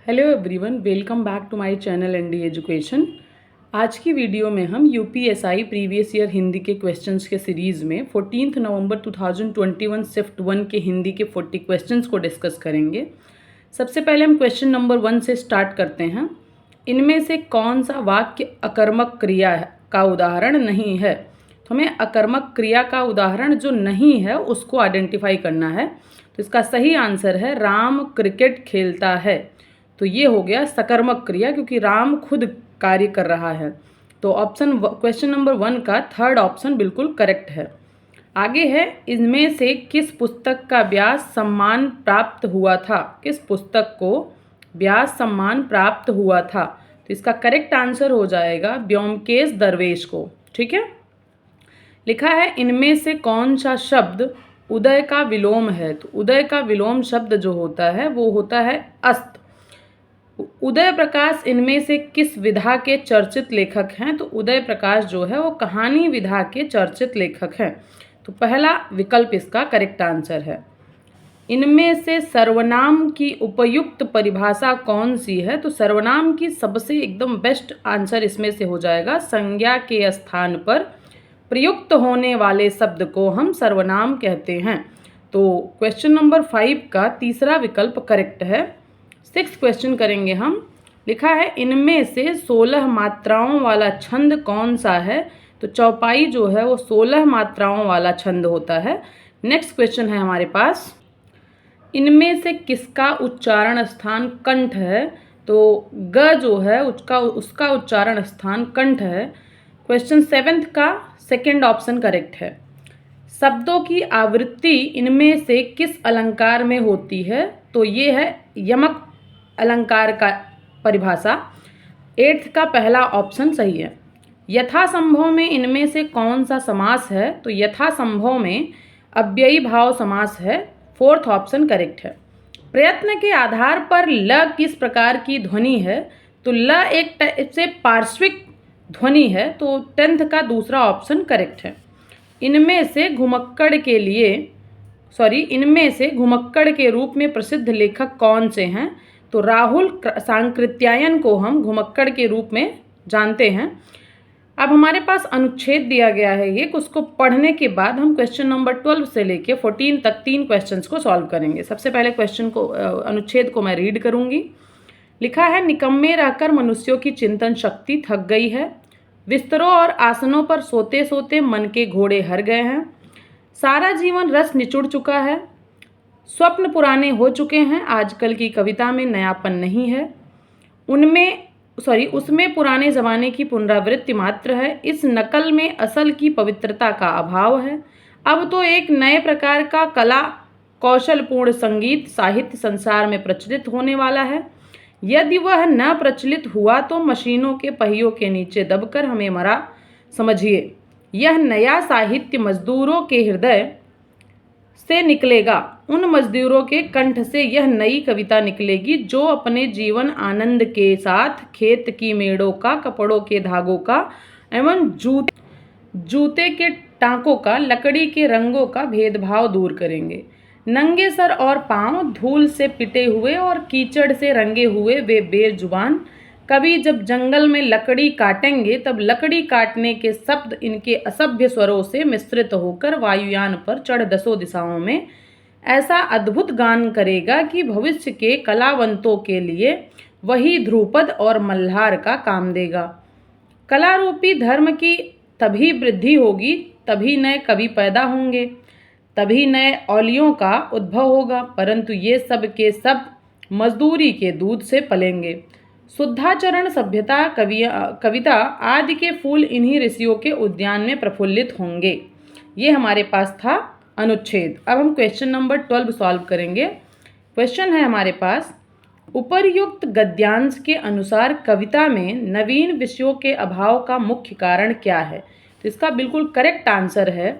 Hello everyone, welcome back to my channel ND education. आज की video में हम यूपीएसआई प्रीवियस ईयर हिंदी के क्वेश्चंस के सीरीज़ में 14 नवंबर 2021 शिफ्ट 1 के हिंदी के 40 क्वेश्चंस को डिस्कस करेंगे। सबसे पहले हम क्वेश्चन नंबर 1 से स्टार्ट करते हैं। इनमें से कौन सा वाक्य अकर्मक क्रिया का उदाहरण नहीं है? तो हमें अकर्मक क्रिया का उदाहरण जो नहीं है उसको आइडेंटिफाई करना है। तो इसका सही आंसर है राम क्रिकेट खेलता है। तो ये हो गया सकर्मक क्रिया, क्योंकि राम खुद कार्य कर रहा है। तो क्वेश्चन नंबर 1 का थर्ड ऑप्शन बिल्कुल करेक्ट है। आगे है, इनमें से किस पुस्तक का व्यास सम्मान प्राप्त हुआ था? किस पुस्तक को व्यास सम्मान प्राप्त हुआ था? तो इसका करेक्ट आंसर हो जाएगा ब्योमकेश दरवेश को। ठीक है। लिखा है, इनमें से कौन सा शब्द उदय का विलोम है? तो उदय का विलोम शब्द जो होता है वो होता है अस्त। उदय प्रकाश इनमें से किस विधा के चर्चित लेखक हैं? तो उदय प्रकाश जो है वो कहानी विधा के चर्चित लेखक हैं। तो पहला विकल्प इसका करेक्ट आंसर है। इनमें से सर्वनाम की उपयुक्त परिभाषा कौन सी है? तो सर्वनाम की सबसे एकदम बेस्ट आंसर इसमें से हो जाएगा संज्ञा के स्थान पर प्रयुक्त होने वाले शब्द को हम सर्वनाम कहते हैं। तो क्वेश्चन नंबर 5 का तीसरा विकल्प करेक्ट है। 6th क्वेश्चन करेंगे हम। लिखा है, इनमें से 16 मात्राओं वाला छंद कौन सा है? तो चौपाई जो है वो 16 मात्राओं वाला छंद होता है। नेक्स्ट क्वेश्चन है हमारे पास, इनमें से किसका उच्चारण स्थान कंठ है? तो ग जो है उसका उच्चारण स्थान कंठ है। क्वेश्चन 7th का सेकेंड ऑप्शन करेक्ट है। शब्दों की आवृत्ति इनमें से किस अलंकार में होती है? तो ये है यमक अलंकार का परिभाषा। 8th का पहला ऑप्शन सही है। यथासंभव में इनमें से कौन सा समास है? तो यथासंभव में अव्ययी भाव समास है। 4th ऑप्शन करेक्ट है। प्रयत्न के आधार पर ल किस प्रकार की ध्वनि है? तो ल एक टाइप से पार्श्विक ध्वनि है। तो 10th का दूसरा ऑप्शन करेक्ट है। इनमें से घुमक्कड़ के रूप में प्रसिद्ध लेखक कौन से हैं? तो राहुल सांकृत्यायन को हम घुमक्कड़ के रूप में जानते हैं। अब हमारे पास अनुच्छेद दिया गया है ये, उसको पढ़ने के बाद हम क्वेश्चन नंबर 12 से लेके 14 तक 3 क्वेश्चंस को सॉल्व करेंगे। सबसे पहले अनुच्छेद को मैं रीड करूंगी। लिखा है, निकम्मे रहकर मनुष्यों की चिंतन शक्ति थक गई है। बिस्तरों और आसनों पर सोते सोते मन के घोड़े हर गए हैं। सारा जीवन रस निचुड़ चुका है। स्वप्न पुराने हो चुके हैं। आजकल की कविता में नयापन नहीं है। उसमें पुराने ज़माने की पुनरावृत्ति मात्र है। इस नकल में असल की पवित्रता का अभाव है। अब तो एक नए प्रकार का कला कौशलपूर्ण संगीत साहित्य संसार में प्रचलित होने वाला है। यदि वह न प्रचलित हुआ तो मशीनों के पहियों के नीचे दबकर हमें मरा समझिए। यह नया साहित्य मजदूरों के हृदय से निकलेगा। उन मजदूरों के कंठ से यह नई कविता निकलेगी जो अपने जीवन आनंद के साथ खेत की मेड़ों का, कपड़ों के धागों का एवं जूते के टांकों का, लकड़ी के रंगों का भेदभाव दूर करेंगे। नंगे सर और पांव, धूल से पिटे हुए और कीचड़ से रंगे हुए वे बेजुबान कभी जब जंगल में लकड़ी काटेंगे तब लकड़ी काटने के शब्द इनके असभ्य स्वरों से मिश्रित होकर वायुयान पर चढ़ दसों दिशाओं में ऐसा अद्भुत गान करेगा कि भविष्य के कलावंतों के लिए वही ध्रुपद और मल्हार का काम देगा। कलारूपी धर्म की तभी वृद्धि होगी, तभी नए कवि पैदा होंगे, तभी नए औलियों का उद्भव होगा, परंतु ये सब के सब मजदूरी के दूध से पलेंगे। शुद्धाचरण सभ्यता कविता आदि के फूल इन्हीं ऋषियों के उद्यान में प्रफुल्लित होंगे। ये हमारे पास था अनुच्छेद। अब हम क्वेश्चन नंबर 12 सॉल्व करेंगे। क्वेश्चन है हमारे पास, उपर्युक्त गद्यांश के अनुसार कविता में नवीन विषयों के अभाव का मुख्य कारण क्या है? तो इसका बिल्कुल करेक्ट आंसर है,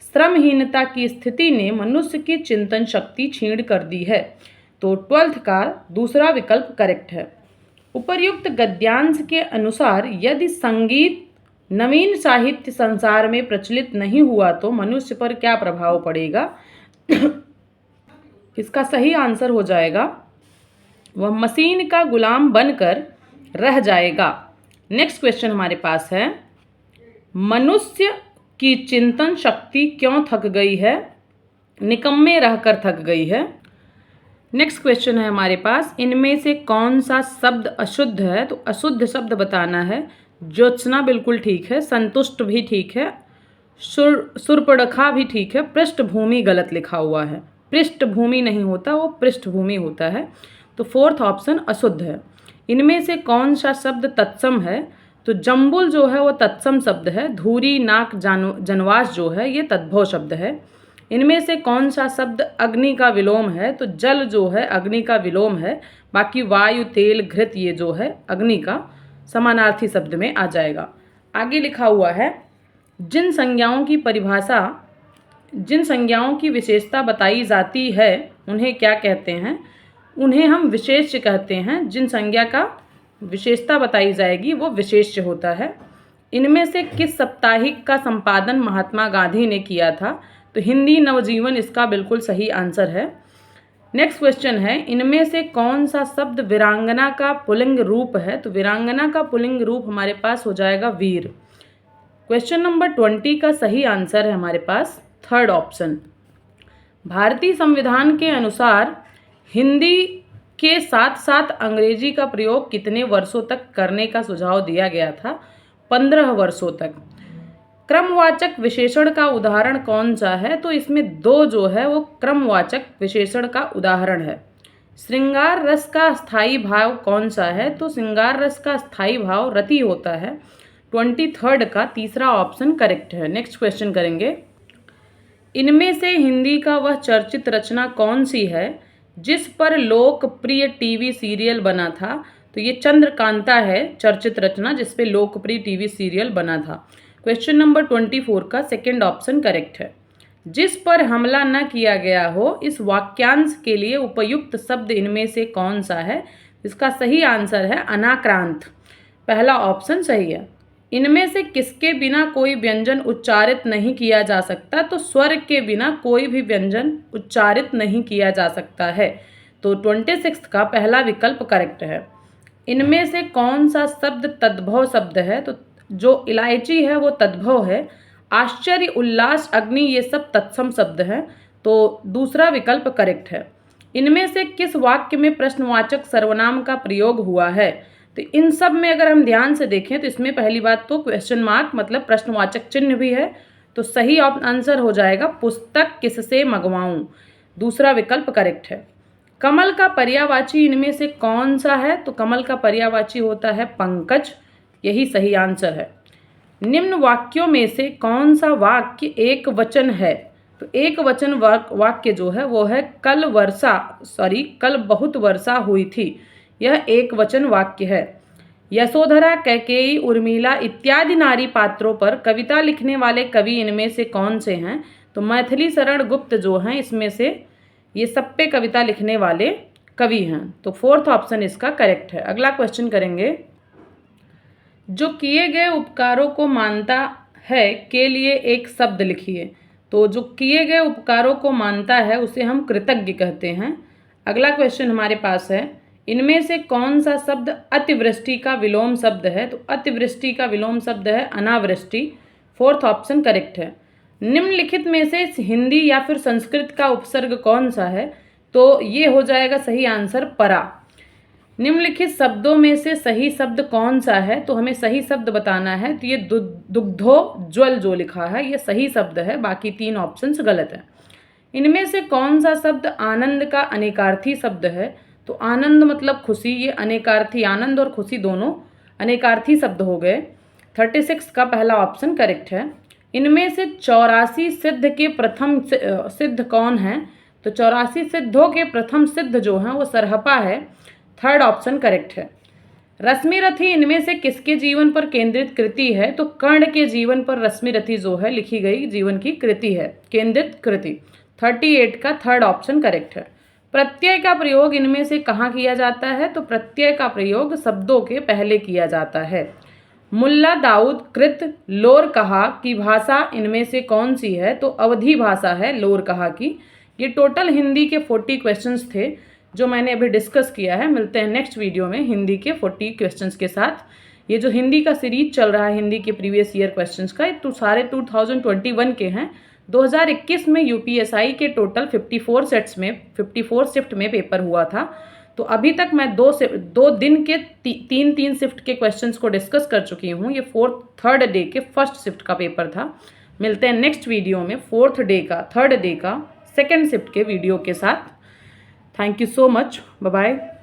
श्रमहीनता की स्थिति ने मनुष्य की चिंतन शक्ति छीण कर दी है। तो 12th का दूसरा विकल्प करेक्ट है। उपर्युक्त गद्यांश के अनुसार यदि संगीत नवीन साहित्य संसार में प्रचलित नहीं हुआ तो मनुष्य पर क्या प्रभाव पड़ेगा? इसका सही आंसर हो जाएगा वह मशीन का गुलाम बनकर रह जाएगा। नेक्स्ट क्वेश्चन हमारे पास है, मनुष्य की चिंतन शक्ति क्यों थक गई है? निकम्मे रहकर थक गई है। नेक्स्ट क्वेश्चन है हमारे पास, इनमें से कौन सा शब्द अशुद्ध है? तो अशुद्ध शब्द बताना है। ज्योत्सना बिल्कुल ठीक है, संतुष्ट भी ठीक है, सुर्पणखा भी ठीक है, पृष्ठभूमि गलत लिखा हुआ है। पृष्ठभूमि नहीं होता, वो पृष्ठभूमि होता है। तो फोर्थ ऑप्शन अशुद्ध है। इनमें से कौन सा शब्द तत्सम है? तो जम्बुल जो है वो तत्सम शब्द है। धूरी, नाक, जनवास जो है ये तद्भव शब्द है। इनमें से कौन सा शब्द अग्नि का विलोम है? तो जल जो है अग्नि का विलोम है। बाकी वायु, तेल, घृत ये जो है अग्नि का समानार्थी शब्द में आ जाएगा। आगे लिखा हुआ है, जिन संज्ञाओं की विशेषता बताई जाती है उन्हें क्या कहते हैं? उन्हें हम विशेष्य कहते हैं। जिन संज्ञा का विशेषता बताई जाएगी वो विशेष्य होता है। इनमें से किस साप्ताहिक का संपादन महात्मा गांधी ने किया था? तो हिंदी नवजीवन इसका बिल्कुल सही आंसर है। नेक्स्ट क्वेश्चन है, इनमें से कौन सा शब्द वीरांगना का पुल्लिंग रूप है? तो वीरांगना का पुल्लिंग रूप हमारे पास हो जाएगा वीर। क्वेश्चन नंबर 20 का सही आंसर है हमारे पास थर्ड ऑप्शन। भारतीय संविधान के अनुसार हिंदी के साथ साथ अंग्रेजी का प्रयोग कितने वर्षों तक करने का सुझाव दिया गया था? 15 वर्षों तक। क्रमवाचक विशेषण का उदाहरण कौन सा है? तो इसमें दो जो है वो क्रमवाचक विशेषण का उदाहरण है। श्रृंगार रस का स्थायी भाव कौन सा है? तो श्रृंगार रस का स्थायी भाव रति होता है। 23 का तीसरा ऑप्शन करेक्ट है। नेक्स्ट क्वेश्चन करेंगे, इनमें से हिंदी का वह चर्चित रचना कौन सी है जिस पर लोकप्रिय टीवी सीरियल बना था? तो ये चंद्रकांता है चर्चित रचना जिस पे लोकप्रिय टीवी सीरियल बना था। क्वेश्चन नंबर 24 का सेकंड ऑप्शन करेक्ट है। जिस पर हमला न किया गया हो, इस वाक्यांश के लिए उपयुक्त शब्द इनमें से कौन सा है? इसका सही आंसर है अनाक्रांत। पहला ऑप्शन सही है। इनमें से किसके बिना कोई व्यंजन उच्चारित नहीं किया जा सकता? तो स्वर के बिना कोई भी व्यंजन उच्चारित नहीं किया जा सकता है। तो 26 का पहला विकल्प करेक्ट है। इनमें से कौन सा शब्द तद्भव शब्द है? तो जो इलायची है वो तद्भव है। आश्चर्य, उल्लास, अग्नि ये सब तत्सम शब्द हैं। तो दूसरा विकल्प करेक्ट है। इनमें से किस वाक्य में प्रश्नवाचक सर्वनाम का प्रयोग हुआ है? तो इन सब में अगर हम ध्यान से देखें तो इसमें पहली बात तो क्वेश्चन मार्क मतलब प्रश्नवाचक चिन्ह भी है। तो सही आंसर हो जाएगा पुस्तक किससे मंगवाऊं। दूसरा विकल्प करेक्ट है। कमल का पर्यायवाची इनमें से कौन सा है? तो कमल का पर्यायवाची होता है पंकज। यही सही आंसर है। निम्न वाक्यों में से कौन सा वाक्य एक वचन है? तो एक वचन वाक्य जो है वो है कल बहुत वर्षा हुई थी। यह एक वचन वाक्य है। यशोधरा, कैकेयी, उर्मिला इत्यादि नारी पात्रों पर कविता लिखने वाले कवि इनमें से कौन से हैं? तो मैथिली शरण गुप्त जो हैं इसमें से ये सब पे कविता लिखने वाले कवि हैं। तो फोर्थ ऑप्शन इसका करेक्ट है। अगला क्वेश्चन करेंगे, जो किए गए उपकारों को मानता है के लिए एक शब्द लिखिए। तो जो किए गए उपकारों को मानता है उसे हम कृतज्ञ कहते हैं। अगला क्वेश्चन हमारे पास है, इनमें से कौन सा शब्द अतिवृष्टि का विलोम शब्द है? तो अतिवृष्टि का विलोम शब्द है अनावृष्टि। फोर्थ ऑप्शन करेक्ट है। निम्नलिखित में से हिंदी या फिर संस्कृत का उपसर्ग कौन सा है? तो ये हो जाएगा सही आंसर परा। निम्नलिखित शब्दों में से सही शब्द कौन सा है? तो हमें सही शब्द बताना है। तो ये दुग्धोज्वल जो लिखा है ये सही शब्द है, बाकी तीन ऑप्शंस गलत है। इनमें से कौन सा शब्द आनंद का अनेकार्थी शब्द है? तो आनंद मतलब खुशी, ये अनेकार्थी, आनंद और खुशी दोनों अनेकार्थी शब्द हो गए। 36 का पहला ऑप्शन करेक्ट है। इनमें से 84 सिद्ध के प्रथम सिद्ध कौन है? तो 84 सिद्धों के प्रथम सिद्ध जो हैं वो सरहपा है। थर्ड ऑप्शन करेक्ट है। रश्मिरथी इनमें से किसके जीवन पर केंद्रित कृति है? तो कर्ण के जीवन पर रश्मिरथी जो है लिखी गई जीवन की कृति है, केंद्रित कृति। 38 का थर्ड ऑप्शन करेक्ट है। प्रत्यय का प्रयोग इनमें से कहाँ किया जाता है? तो प्रत्यय का प्रयोग शब्दों के पहले किया जाता है। मुल्ला दाऊद कृत लोर कहा की भाषा इनमें से कौन सी है? तो अवधी भाषा है लोर कहा की। ये टोटल हिंदी के 40 क्वेश्चंस थे जो मैंने अभी डिस्कस किया है। मिलते हैं नेक्स्ट वीडियो में हिंदी के 40 क्वेश्चंस के साथ। ये जो हिंदी का सीरीज चल रहा है हिंदी के प्रीवियस ईयर क्वेश्चंस का, तो सारे 2021 के हैं। 2021 में यूपीएसआई के टोटल 54 शिफ्ट में पेपर हुआ था। तो अभी तक मैं 2 दिन के 3 शिफ्ट के क्वेश्चंस को डिस्कस कर चुकी हूँ। ये थर्ड डे के फर्स्ट शिफ्ट का पेपर था। मिलते हैं नेक्स्ट वीडियो में थर्ड डे का सेकेंड शिफ्ट के वीडियो के साथ। Thank you so much. Bye bye.